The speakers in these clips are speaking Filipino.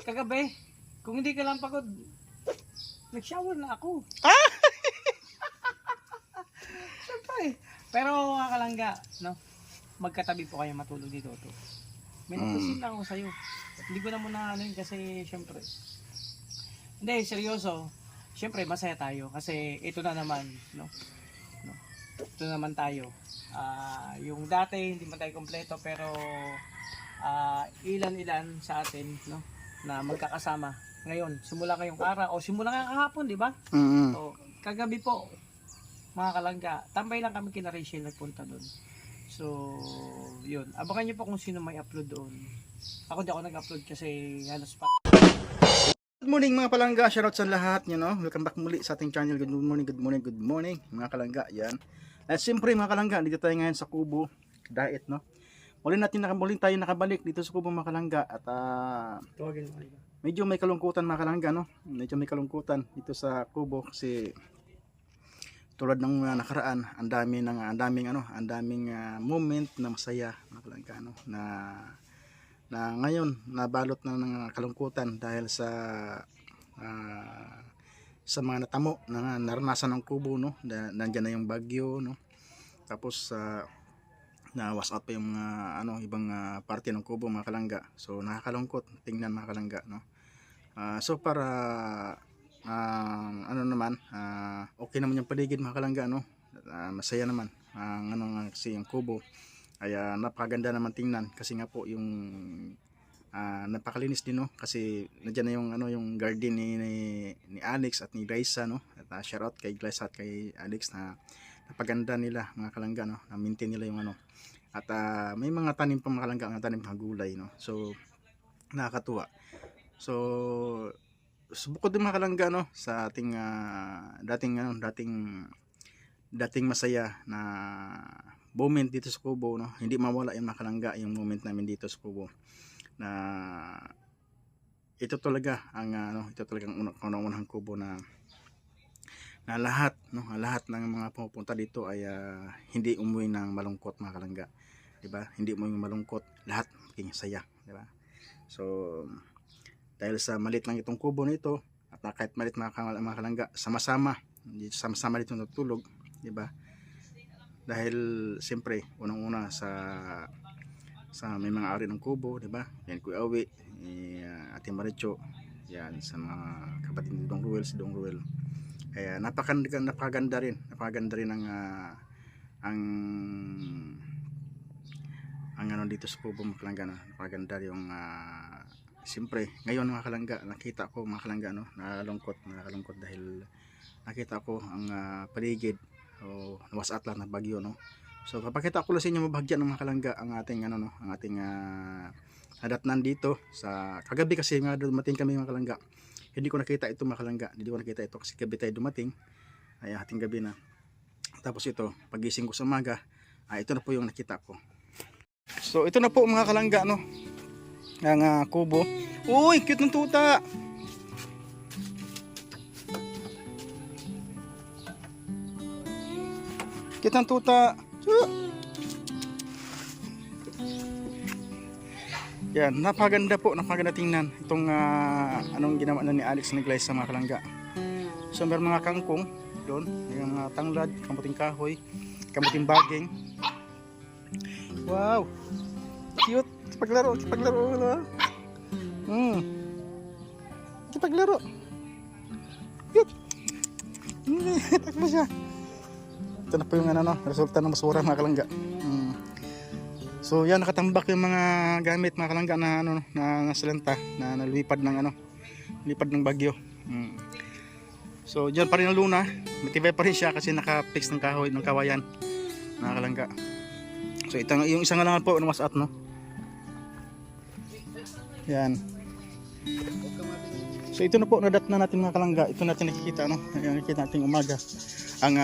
Kagabi, kung hindi ka lang pagod, nag-shower na ako. Siyempre. Pero mga kalangga, no? Magkatabi po kayo matulog dito. To. May napusin lang ako sa'yo. Hindi ko na muna ano yun kasi siyempre. Hindi, seryoso. Siyempre, masaya tayo kasi ito na naman, no? Ito naman tayo. Yung dati, hindi man tayo kompleto pero ilan-ilan sa atin, no? Na magkakasama. Ngayon, simula ngayong araw o simula ngayong kahapon, di ba? So, kagabi po, mga kalangga, tambay lang kami kina Rachel nagpunta doon. So, yun. Abangan niyo po kung sino may upload doon. Ako di ako nag-upload kasi halos pa. Good morning mga palangga, shoutout sa lahat, welcome back muli sa ating channel. Good morning mga kalangga, yan. At siyempre mga kalangga, dito tayo ngayon sa Kubo Diet, no. Muling tayo nakabalik dito sa Kubo mga kalangga at medyo may kalungkutan mga kalangga, no. Medyo may kalungkutan dito sa Kubo kasi tulad ng nakaraan, ang daming moment na masaya mga kalangga, no, na ngayon nabalot na ng kalungkutan dahil sa mga natamo na naranasan ng Kubo, no. Nandiyan na yung bagyo, no. Tapos na wash out pa yung ibang parte ng Kubo mga kalangga. So nakakalungkot tingnan mga kalangga, no. So para okay naman yung paligid mga kalangga, no. Masaya naman kasi yung Kubo ay napakaganda naman tingnan kasi nga po yung napakalinis din, no, kasi nandiyan na yung garden ni Alex at ni Glyza, no. At shout out kay Glyza at kay Alex na napaganda nila mga kalangga, no, na maintain nila yung at may mga tanim pa mga kalangga, mga tanim na gulay, no. So nakakatuwa. So bukod din mga kalangga, no, sa ating dating masaya na moment dito sa Kubo, no, hindi mawala yung mga kalangga yung moment namin dito sa Kubo na ito talaga ang unang Kubo na lahat, no, lahat ng mga pumupunta dito ay hindi umuwi ng malungkot mga kalangga, di ba? Hindi umuwi ng malungkot, lahat maging saya, di ba? So dahil sa malit lang itong kubo nito at kahit malit mga kalangga, sama-sama dito natutulog, di ba? Dahil siyempre unang-una sa may mga ari ng kubo, di ba? Yan Kuya Awi, Ate Maricho, yan sa mga kapatid ni Dong Ruel, si Dong Ruel. Kaya napakaganda rin ang dito sa Kubo mga kalangga, no? Napakaganda yung siyempre ngayon mga kalangga, nakita ko mga kalangga, no, nakalungkot dahil nakita ko ang paligid o nawas atla na bagyo, no. So papakita ko lang sa inyo mabahagyan ng mga kalangga ang ating nadatnan dito sa kagabi kasi nga dumating kami mga kalangga. Hindi ko nakita ito mga kalangga, kasi gabi tayo dumating, ay ating gabi na. Tapos ito, pagising ko sa umaga, ito na po yung nakita ko. So ito na po mga kalangga, no, ang kubo. Uy, cute ng tuta. Cute ng tuta. Yan, napaganda tingnan itong anong ginawa na ni Alex ni Glyza sa mga kalangga. So meron mga kangkong doon, yung tanglad, kamuting kahoy, kamuting baging. Wow, cute. Paglaro na. Paglaro. Cute. Takbo siya. Ito na po yung resulta ng basura mga kalangga. So yan, nakatambak yung mga gamit mga kalangga na nasalanta na nalipad ng bagyo. So diyan pa rin ang luna, matibay pa rin siya kasi naka-fix ng kahoy ng kawayan mga kalangga. So ito yung isang lang po ng WhatsApp, no. Yan. So ito na po, nadat na natin mga kalangga. Ito natin nakikita, no. Nakikita natin umaga ang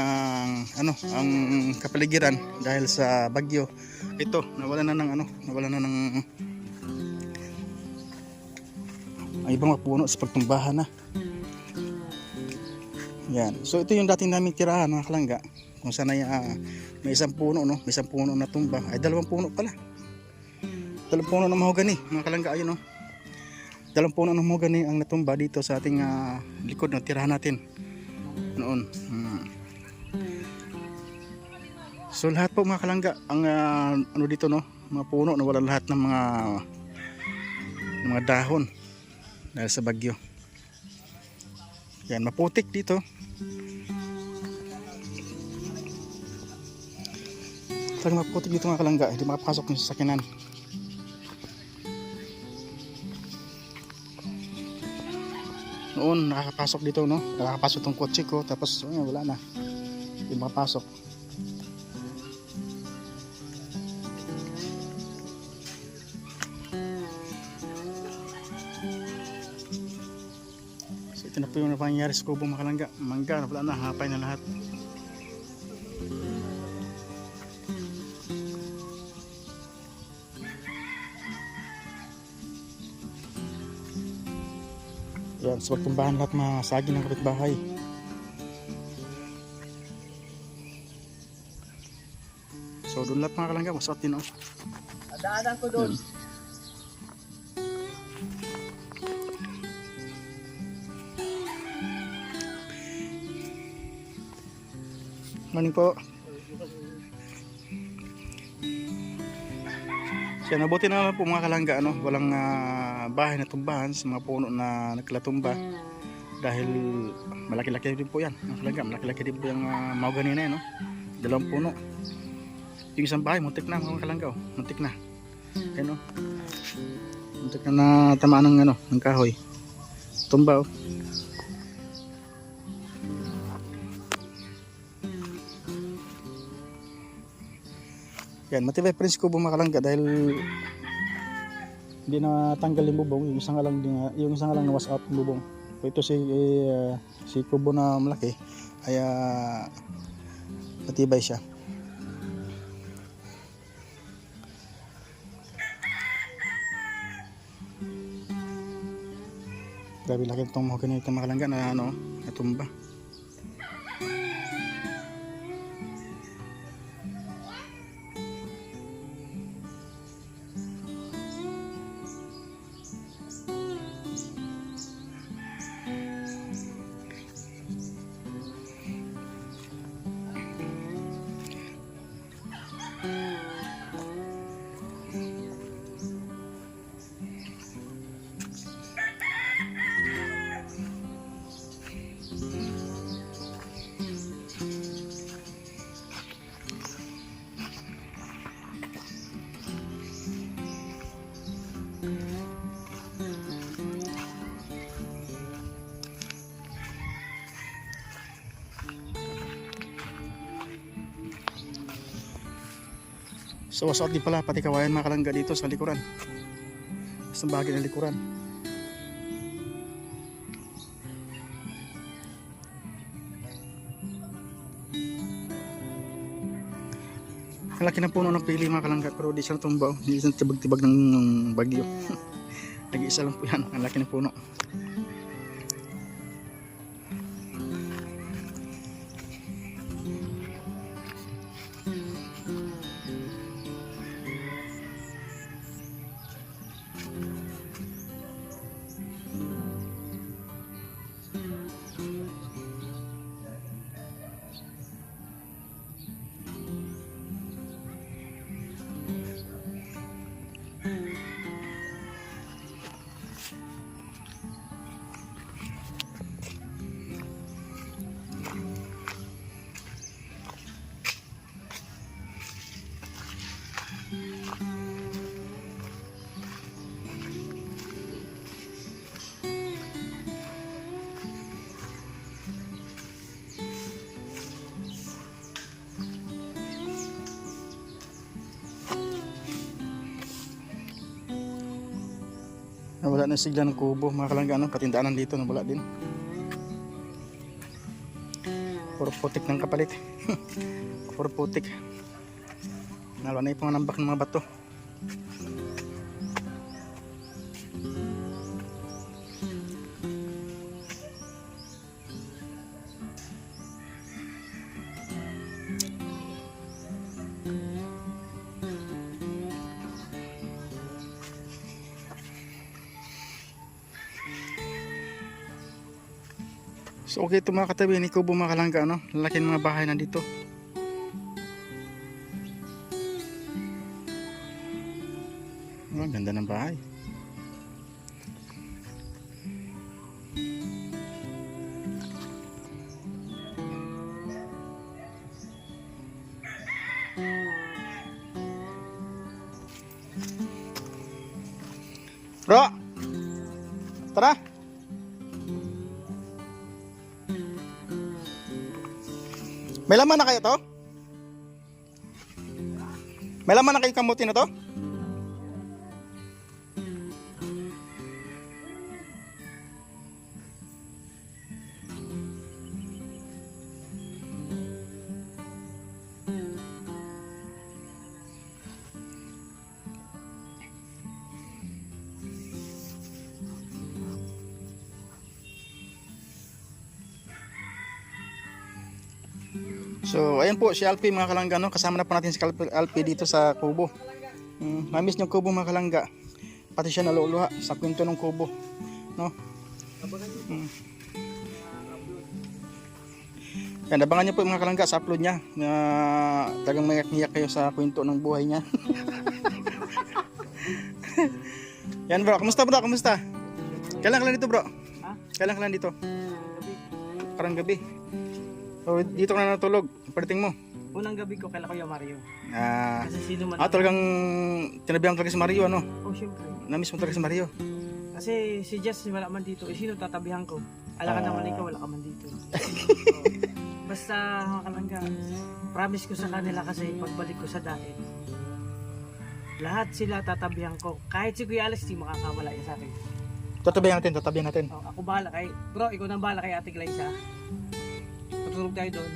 kapaligiran dahil sa bagyo. Ito, nawala na ng ang ibang mga puno sa pagtumbahan na. Yan. So ito yung dating naming tirahan mga kalangga. Kung sana may isang puno, no, may isang puno na tumba, ay dalawang puno pala. Dalawang puno na mahogani mga kalangga, ayun, no. Dalawang puno ng mahogany ang natumba dito sa ating likod na tirahan natin noon. So lahat po mga kalangga, ang ano dito no, mga puno na wala lahat ng mga dahon dahil sa bagyo. Yan, maputik dito. Talagang maputik dito mga kalangga, hindi makapasok yung sasakyanan. Noon nakakapasok dito no, nakakapasok tong kotse ko, tapos wala na, hindi makapasok. So ito na po yung nangyayari sa Kubo mga kalangga. Mangga wala na, hapay na lahat. Yan, sa pagtumbahan lahat mga saging ng kapitbahay. So doon lahat mga kalangga, masot din oh. Daanan ko doon. Morning po. Siya, nabuti na po mga kalangga, ano, walang bahay na tumbahan sa mga puno na naglatumba dahil malaki-laki din po yan mga kalangga, malaki-laki din po yung mahogany na yan, no? Dalawang puno. Yung isang bahay muntik na mga kalangga, oh. Muntik na, ayan, oh. Muntik na tamaan ng, ng kahoy, tumba, oh. Yan, matibay pa rin si Kubo mga kalangga dahil hindi na tanggal yung bubong, yung isang lang na was out yung bubong. Ito si Kubo na malaki ay matibay siya. Grabe laki itong mahogany itong mga kalangga na natumba. So wasot din pala pati kawayan mga kalangga dito sa likuran, sa bahagi ng likuran. Ang laki ng puno ng pili mga kalangga, pero di siya natumba, hindi siya tibag-tibag ng bagyo. Nag-iisa lang po yan, ang laki ng puno. Wala na sigla ng Kubo mga kalangga, patindaanan dito wala din, puro putik ng kapalit. Puro putik, nalwa na yung panganambak ng mga bato. So okay ito mga katabi ni Kubo mga kalangga, no? Lalaki ng mga bahay nandito. Oh, ganda ng bahay. Bro, tara. May laman na kayo to? May laman na kayo kamuti na to? So, ayan po si Alpi mga kalangga, no? Kasama na po natin si Alpi dito sa kubo. Namiss niyo kubo mga kalangga. Pati siya naluluha sa kwento ng kubo, no? Yan, abangan niyo po mga kalangga sa upload niya. Talagang mayak-niyak kayo sa kwento ng buhay niya. Yan bro, kamusta bro? Kamusta? Kailan ka lang dito bro? Ha? Kailan ka lang dito? Parang gabi. So, dito ka na natulog. Pagdating mo. Unang gabi ko kay Kuya Mario. Ah, Kasi sino man talagang tinabihan talaga si Mario, ano? Oh, syempre. Namiss mo talaga si Mario. Kasi si Jess wala man dito. Sino tatabihan ko? Ala ka naman ikaw, wala ka man dito. Basta mga kalangga, promise ko sa kanila kasi pagbalik ko sa dati, lahat sila tatabihan ko. Kahit si Kuya Alex, di makakawala yan sa akin. Tatabihan natin. Oh, ako bahala kay, bro, ikaw nang bahala kay Ate Glyza. Tutulog tayo doon.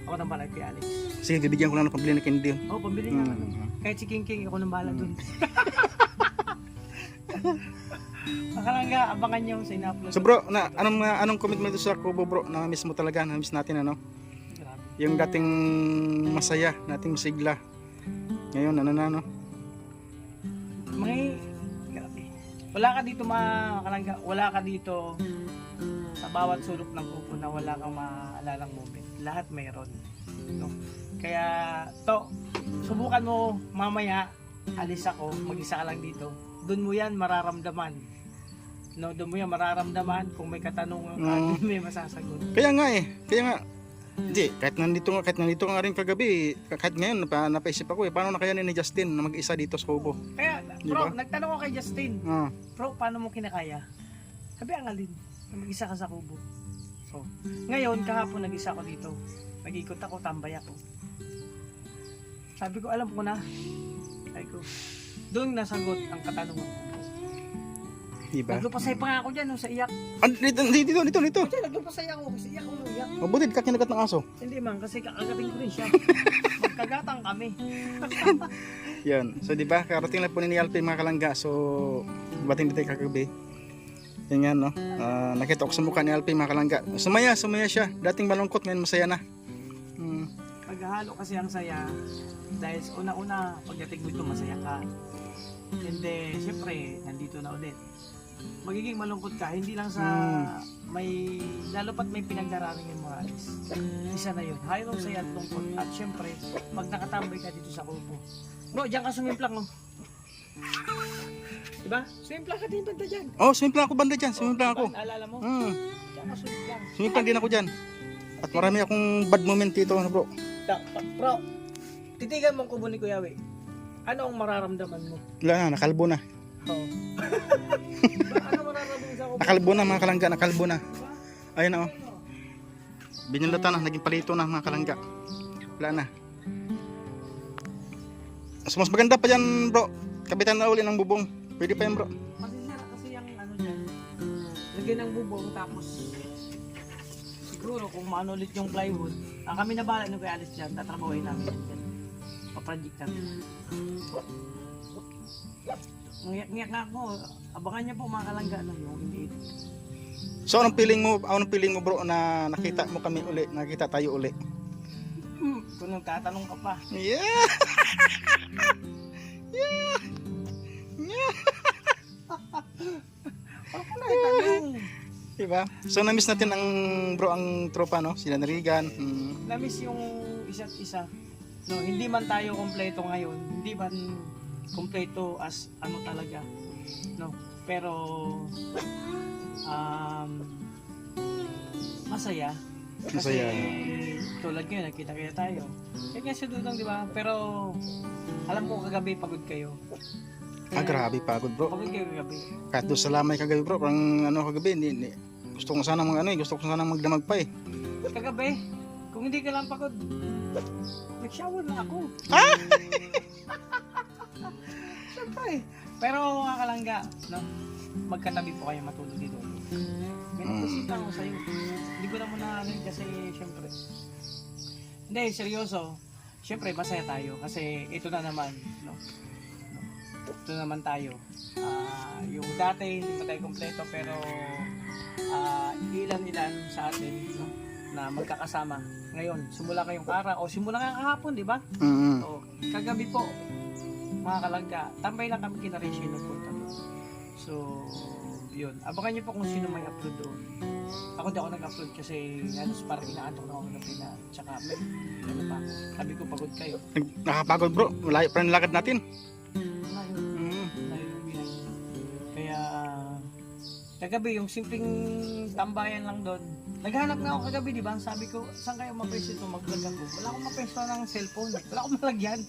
Ako nang bahala kay Alex. Sige, bibigyan ko lang ng pambili na candy yun. Oh, pambili na ano. Kahit si King King, ako nang bahala doon. Makalangga, abangan nyo sa ina-upload. So bro, anong comment mo dito sa Kubo bro? Na-miss mo talaga, na-miss natin ano? Grabe. Yung dating masaya, dating masigla. Ngayon, ano na no? Grabe. Wala ka dito mga kalangga, wala ka dito sa bawat sulok ng kubo na wala kang maalalang moment. Lahat mayroon. No? Kaya to, subukan mo mamaya, alis ako, mag-isa ka lang dito. Doon mo yan mararamdaman. No, doon mo yan mararamdaman kung may katanungan ka, doon may masasagot. Kaya nga, hindi, kahit nandito nga rin kagabi, kahit ngayon, napaisip ako paano na kaya ni Justin na mag-isa dito sa Kubo? Kaya, Diba? bro, nagtanong ko kay Justin, Ah. bro, paano mo kinakaya? Sabi ang alin, na mag-isa ka sa kubo. So, ngayon, kahapon nag-isa ako dito. Nag-ikot ako, tambay ako. Sabi ko, alam ko na. Sabi ko, doon nasagot ang katanungan ko. Diba? Naglupasay pa nga ako dyan, no, sa iyak. Dito. Kasi naglupasay ako, kasi iyak ako, iyak. Mabuti ka kinagat ng aso. Hindi man, kasi kakagating ko rin siya. Magkagatang kami. Yan. So, di ba? Karating lang po ni Alpi mga kalangga. So, bating dito kagabi. Yan nga, no? Nakita ko sa mukha ni Alpi mga kalangga. Sumaya siya. Dating malungkot, ngayon masaya na. Paghahalo kasi ang saya. Dahil sa una-una, pagdating mo ito, masaya ka. Hindi, syempre, nandito na ulit. Magiging malungkot ka, hindi lang sa may, lalo pat may pinagdarating yung mga alis. Isa na yun. Hayong saya at lungkot. At syempre, pag nakatambay ka dito sa kubo. Bro, diyan ka sumimplang, no? Diba? Sumimplang ka din banda dyan. Oh, sumimplang ako banda dyan. Sumimplang ako. Naalala mo? Diyan ka sumimplang. Sumimplang din ako dyan. At marami akong bad moment dito, ano bro? Bro, titigan mo ang kubo ni Kuya We. Ano ang mararamdaman mo? Wala na, nakalbo na. Oo. Ano mararamdaman sa kubo? Nakalbo na mga kalangga, nakalbo na. Ayun na oh. Binulatan na, naging palito na mga kalangga. Wala na. So, mas maganda pa dyan bro. Kapitan na uli ng bubong. Pwede pa yan bro. Kasi yung ano dyan, lagyan ng bubong tapos siguro kung maano ulit yung plywood, kami na bahala nung kay Alice dyan, tatrabahoy namin yan dyan. Paproject namin. Ngiyak-ngiyak nga ako, abangan niya po mga kalangga na yung iniit. So anong feeling mo bro na nakita mo kami uli, nakita tayo uli? Kung nung tatanong ka pa. Yeah! Yeah! Parang ko naitanong. Diba? So na-miss natin ang tropa, no? Sila Narigan. Na-miss yung isa't isa. No, hindi man tayo kompleto ngayon, hindi man kompleto as ano talaga. No, pero masaya. Kasi Masaya, no? tulad ngayon, nagkita-kita tayo. Kaya si Dudong, di ba? Pero alam ko kagabi pagod kayo. Grabe pagod, bro. Pagod kayo kagabi. Kahit doon sa lamay kagabi, bro, parang ano kagabi, gusto ko sana gusto ko sana magdamag pa eh. Kagabi, kung hindi ka lang pagod, nag-shower na ako. Siyempre. Pero mga kalangga, no? Magkatabi po kayo matulog dito. May nagpasita ako sa'yo. Hindi ko na muna ano yun kasi siyempre. Hindi, seryoso. Siyempre, masaya tayo kasi ito na naman, no? Ito naman tayo. Yung dati, hindi pa tayo kompleto pero ilan-ilan sa atin, no? Na magkakasama. Ngayon, simula kayong araw o simula ngayong kahapon, di ba? O, kagabi po, mga kalangga, tambay lang kami kina Rachel nagpunta doon. So, yun. Abangan niyo po kung sino may upload doon. Ako di ako nag-upload kasi halos parang inaantok na ako ng pina. Tsaka may ano pa ako. Sabi ko pagod kayo. Nakapagod, bro. Malayo pa rin lakad natin. Layo yung biyahe. Kaya kagabi yung simpleng tambayan lang doon. Naghanap na ako kagabi, di ba? Sabi ko, saan kayo mapwesto ito? Mag-vlog ako. Wala akong mapwesto ng cellphone. Wala akong malagyan.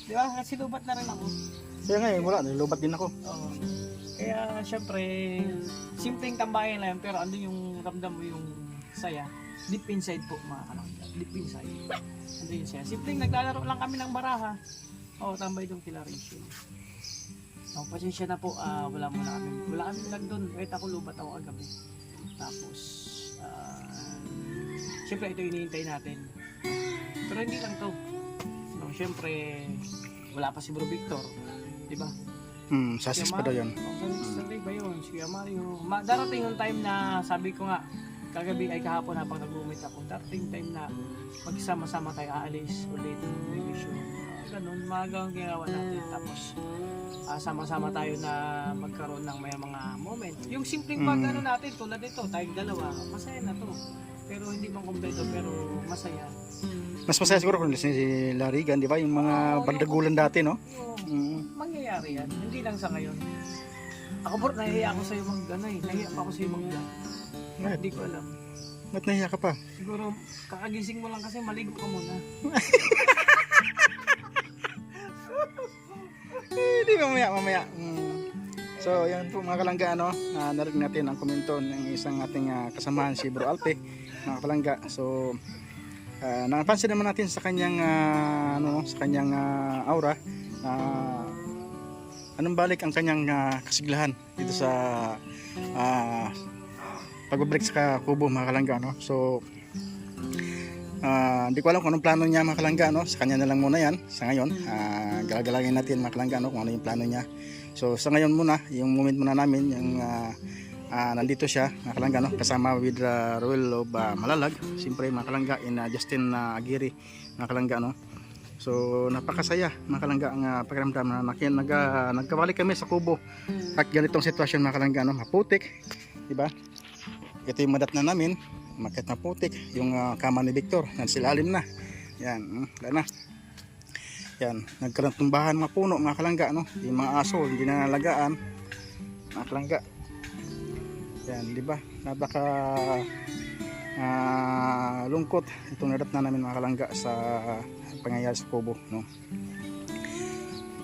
Di ba? Kasi lubat na rin ako. Kaya ngayon, wala. Nilubat din ako. Oo. Kaya syempre, simpleng tambayan lang pero andun yung ramdam mo yung saya. Deep inside po mga kalangga. Deep inside. Andun yung saya. Simpleng naglalaro lang kami ng baraha. Tambay doon kila Rachel. Pasensya na po, wala kami vlog doon. Kahit ako lubat ako kagabi. Tapos, syempre ito hinihintay natin. Pero hindi lang to. No, syempre, wala pa si Bro Victor. Di ba? Sasis pa daw yun. Saturday ba yun? Si Kuya Mario. Darating yung time na sabi ko nga, kagabi ay kahapon habang nag-umit ako, darating time na magsama-sama tayo aalis ulit ng division. Ganun, magang ginagawa natin. Tapos, sama-sama tayo na magkaroon ng may mga moment. Yung simpleng pag ano natin, tulad nito, tayong dalawa, masaya na to. Pero hindi man kompleto, pero masaya. Mas masaya siguro kung si Larigan, di ba? Yung mga bandagulan dati, no? Mangyayari yan. Hindi lang sa ngayon. Ako bro, nahihiya ako sa'yo nahihiya pa ako sa'yo mag-vlog. Hindi ko alam. Ba't nahiya ka pa? Siguro, kakagising mo lang kasi maligo ka muna. Hindi, mamaya. So, yan po mga kalangga, narinig natin ang komento ng isang ating kasamahan, si Bro Alpe, mga kalangga. So, napansin naman natin sa kanyang aura na anong balik ang kanyang kasiglahan dito sa pagbabalik sa kubo, mga kalangga, no? So, hindi ko alam kung anong plano niya, mga kalangga, no? Sa kanya na lang muna yan sa ngayon. Galagalangin natin, mga kalangga, no? Kung ano yung plano niya. So sa ngayon muna, yung moment muna namin, yung nandito siya, mga kalangga, no? Kasama with Roel of Malalag, siyempre mga kalangga, in Justin Aguirre, mga kalangga, no? So napakasaya, mga kalangga, ang pakiramdam na nagkabalik kami sa kubo at ganitong sitwasyon, mga kalangga, no? Maputik, diba? Ito yung madat na namin, makit na putik, yung kama ni Victor, nagsilalim na, yan, wala na. Yan, nagkaroon tumbahan mga puno, mga kalangga, no? Yung mga aso, hindi na nalagaan, mga kalangga. Yan, di ba? Napaka lungkot itong nadat na namin, mga kalangga, sa pangyayari sa kubo, no?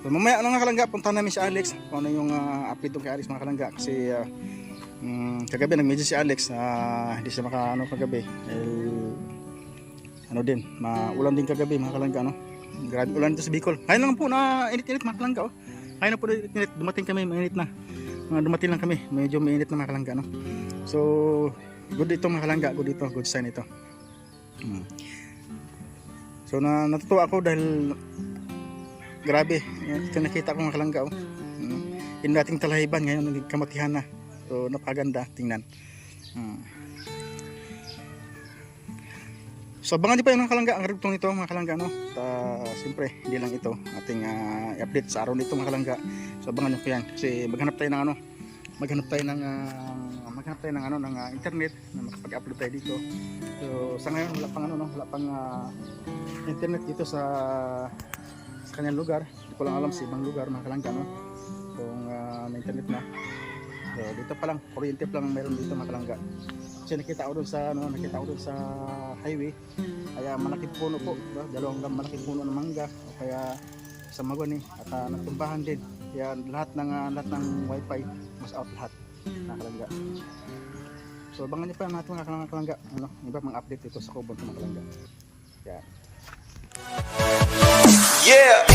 So, mamaya mga kalangga, punta namin si Alex kung ano yung update kay Alex, mga kalangga, kasi kagabi nag-message si Alex, hindi siya kagabi, din, maulan din kagabi, mga kalangga, no? Grabe ulan dito sa Bicol. Ngayon lang po na init-init, mga kalangga, Ngayon na po init, dumating kami, mainit na. Dumating lang kami, medyo mainit na, mga kalangga, no? So, good ito, mga kalangga, good sign ito. So, natutuwa ako dahil grabe, ito nakita ko, mga kalangga, in dating Talahiban, ngayon naging Kamatihan na. So, napakaganda tingnan. So abangan niyo pa yung mga kalangga ang rugtong nito, mga kalangga, no? Siyempre hindi lang ito ating update sa araw nito, mga kalangga. So abangan niyo pa yan kasi maghanap tayo ng maghanap tayo ng ano ng internet na makapag-upload tayo dito. So sa ngayon wala pang ano no, wala pang internet dito sa kanyang lugar. Hindi ko lang alam sa ibang lugar mga kalangga no, kung may internet na. So dito pa lang, kuryente pa lang meron dito mga kalangga. Kasi nakita ko doon sa highway, kaya malaking puno po, diba? Dalawang malaking puno ng mangga o kaya sa magoni at nagtumbahan din. Kaya lahat ng wifi mas out lahat mga kalangga. So abangan niyo pa natin mga kalangga, ano, iba mga update dito sa Cubon mga kalangga. Yeah.